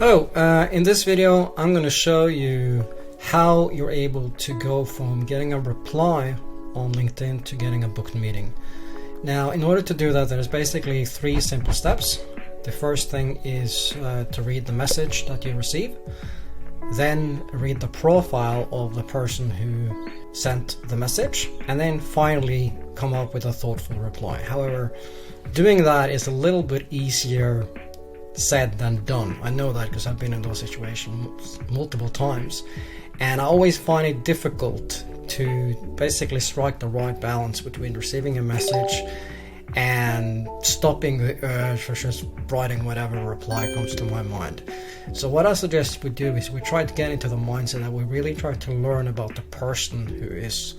In this video I'm going to show you how you're able to go from getting a reply on LinkedIn to getting a booked meeting. Now, in order to do that, there's basically 3 simple steps. The first thing is to read the message that you receive, then read the profile of the person who sent the message, and then finally come up with a thoughtful reply. However, doing that is a little bit easier said than done. I know that because I've been in those situations multiple times, and I always find it difficult to basically strike the right balance between receiving a message and stopping the urge for just writing whatever reply comes to my mind. So what I suggest we do is we try to get into the mindset that we really try to learn about the person who is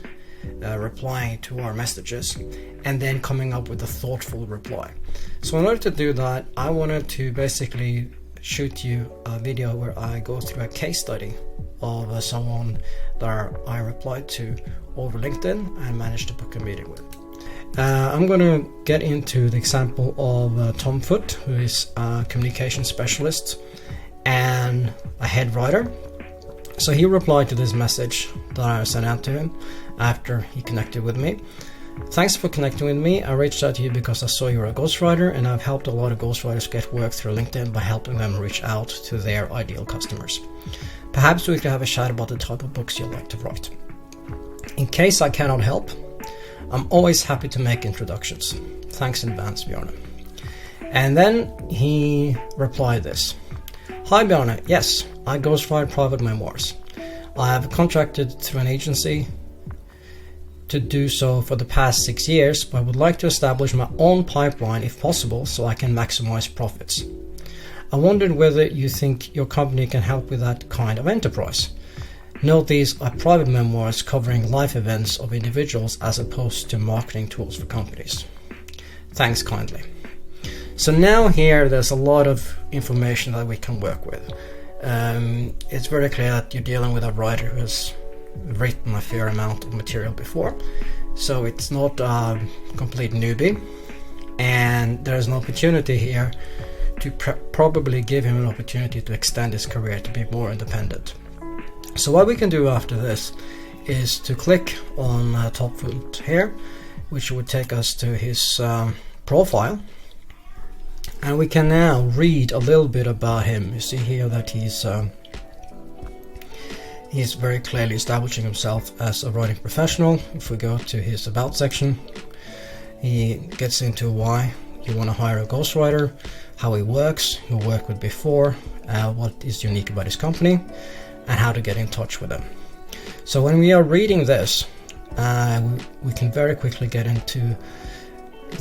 replying to our messages, and then coming up with a thoughtful reply. So in order to do that, I wanted to basically shoot you a video where I go through a case study of someone that I replied to over LinkedIn and managed to book a meeting with. I'm going to get into the example of Tom Foote, who is a communication specialist and a head writer. So he replied to this message that I sent out to him after he connected with me. Thanks for connecting with me. I reached out to you because I saw you're a ghostwriter, and I've helped a lot of ghostwriters get work through LinkedIn by helping them reach out to their ideal customers. Perhaps we could have a chat about the type of books you'd like to write. In case I cannot help, I'm always happy to make introductions. Thanks in advance, Bjarne. And then he replied this. Hi Bjarne, yes, I ghostwrite private memoirs. I have contracted through an agency to do so for the past 6 years, but I would like to establish my own pipeline if possible so I can maximize profits. I wondered whether you think your company can help with that kind of enterprise. Note these are private memoirs covering life events of individuals as opposed to marketing tools for companies. Thanks kindly. So now here there's a lot of information that we can work with. It's very clear that you're dealing with a writer who has written a fair amount of material before, so it's not a complete newbie, and there's an opportunity here to probably give him an opportunity to extend his career to be more independent. So what we can do after this is to click on Tom Foote here, which would take us to his profile, and we can now read a little bit about him. You see here that he's very clearly establishing himself as a writing professional. If we go to his about section, he gets into why you want to hire a ghostwriter, how he works, who worked with before, what is unique about his company, and how to get in touch with them. So when we are reading this, we can very quickly get into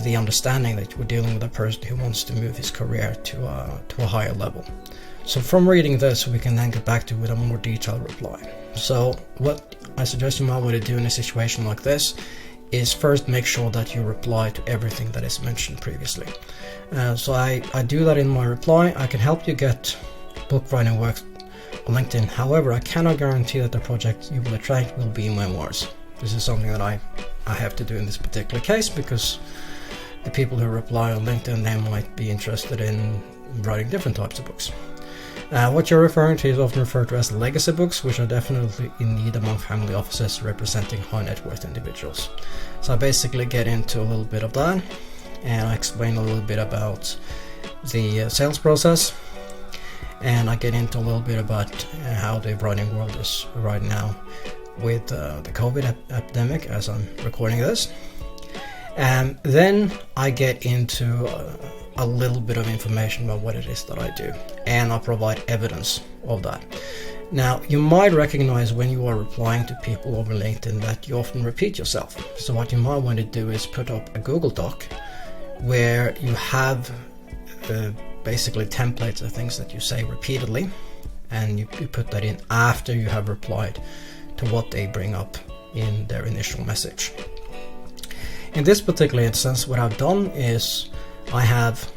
the understanding that we're dealing with a person who wants to move his career to a higher level. So from reading this, we can then get back to with a more detailed reply. So what I suggest you might want to do in a situation like this is first make sure that you reply to everything that is mentioned previously. So I do that in my reply. I can help you get book writing work on LinkedIn. However, I cannot guarantee that the project you will attract will be memoirs. This is something that I have to do in this particular case, because the people who reply on LinkedIn, they might be interested in writing different types of books. What you're referring to is often referred to as legacy books, which are definitely in need among family offices representing high net worth individuals. So I basically get into a little bit of that, and I explain a little bit about the sales process, and I get into a little bit about how the writing world is right now with the COVID epidemic as I'm recording this. And then I get into a little bit of information about what it is that I do, and I'll provide evidence of that. Now, you might recognize when you are replying to people over LinkedIn that you often repeat yourself. So what you might want to do is put up a Google Doc where you have basically templates of things that you say repeatedly, and you put that in after you have replied to what they bring up in their initial message. In this particular instance, what I've done is I have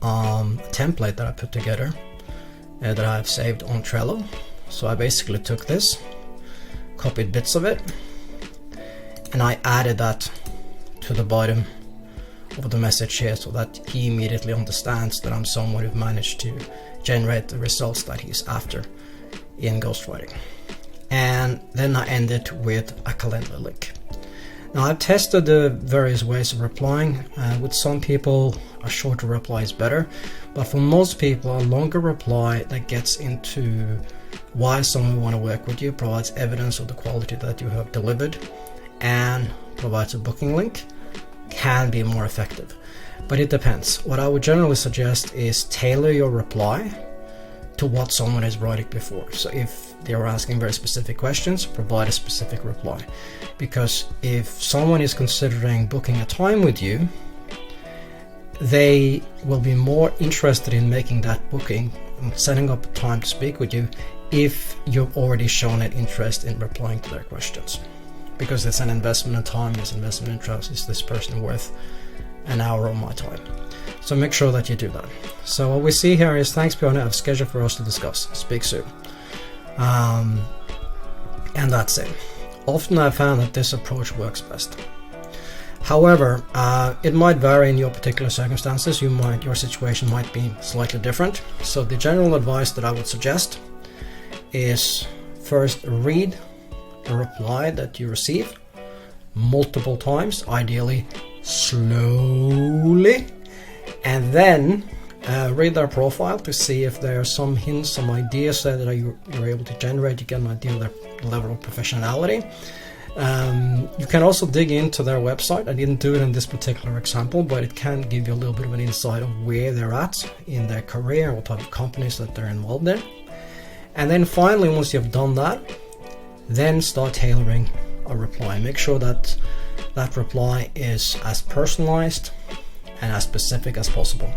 a template that I put together that I've saved on Trello. So I basically took this, copied bits of it, and I added that to the bottom of the message here so that he immediately understands that I'm someone who managed to generate the results that he's after in ghostwriting. And then I end it with a calendar link. Now, I've tested the various ways of replying. With some people, a shorter reply is better, but for most people, a longer reply that gets into why someone will want to work with you, provides evidence of the quality that you have delivered, and provides a booking link, can be more effective. But it depends. What I would generally suggest is tailor your reply to what someone is writing before. So if they're asking very specific questions, provide a specific reply. Because if someone is considering booking a time with you, they will be more interested in making that booking and setting up a time to speak with you if you've already shown an interest in replying to their questions. Because it's an investment in time, it's an investment in trust. Is this person worth an hour of my time? So make sure that you do that. So what we see here is, thanks Bjorn, I have scheduled for us to discuss. Speak soon. And that's it. Often I've found that this approach works best. However, it might vary in your particular circumstances. Your situation might be slightly different. So the general advice that I would suggest is first read the reply that you receive multiple times, ideally slowly, and then read their profile to see if there are some hints, some ideas there that you're able to generate. You get an idea of their level of professionality. You can also dig into their website. I didn't do it in this particular example, but it can give you a little bit of an insight of where they're at in their career, what type of companies that they're involved in. And then finally, once you've done that, then start tailoring a reply. Make sure that that reply is as personalized and as specific as possible.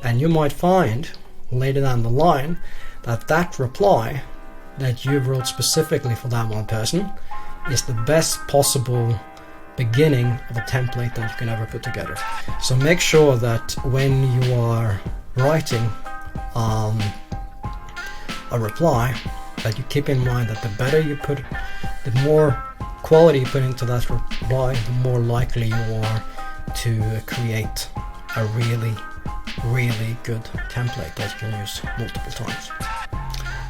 And you might find later down the line that that reply that you wrote specifically for that one person is the best possible beginning of a template that you can ever put together. So make sure that when you are writing a reply, that you keep in mind that the better you put, the more quality you put into that reply, the more likely you are to create a really good template that you can use multiple times.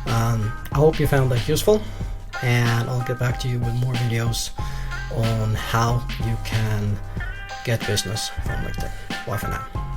I hope you found that useful, and I'll get back to you with more videos on how you can get business from LinkedIn. Bye for now.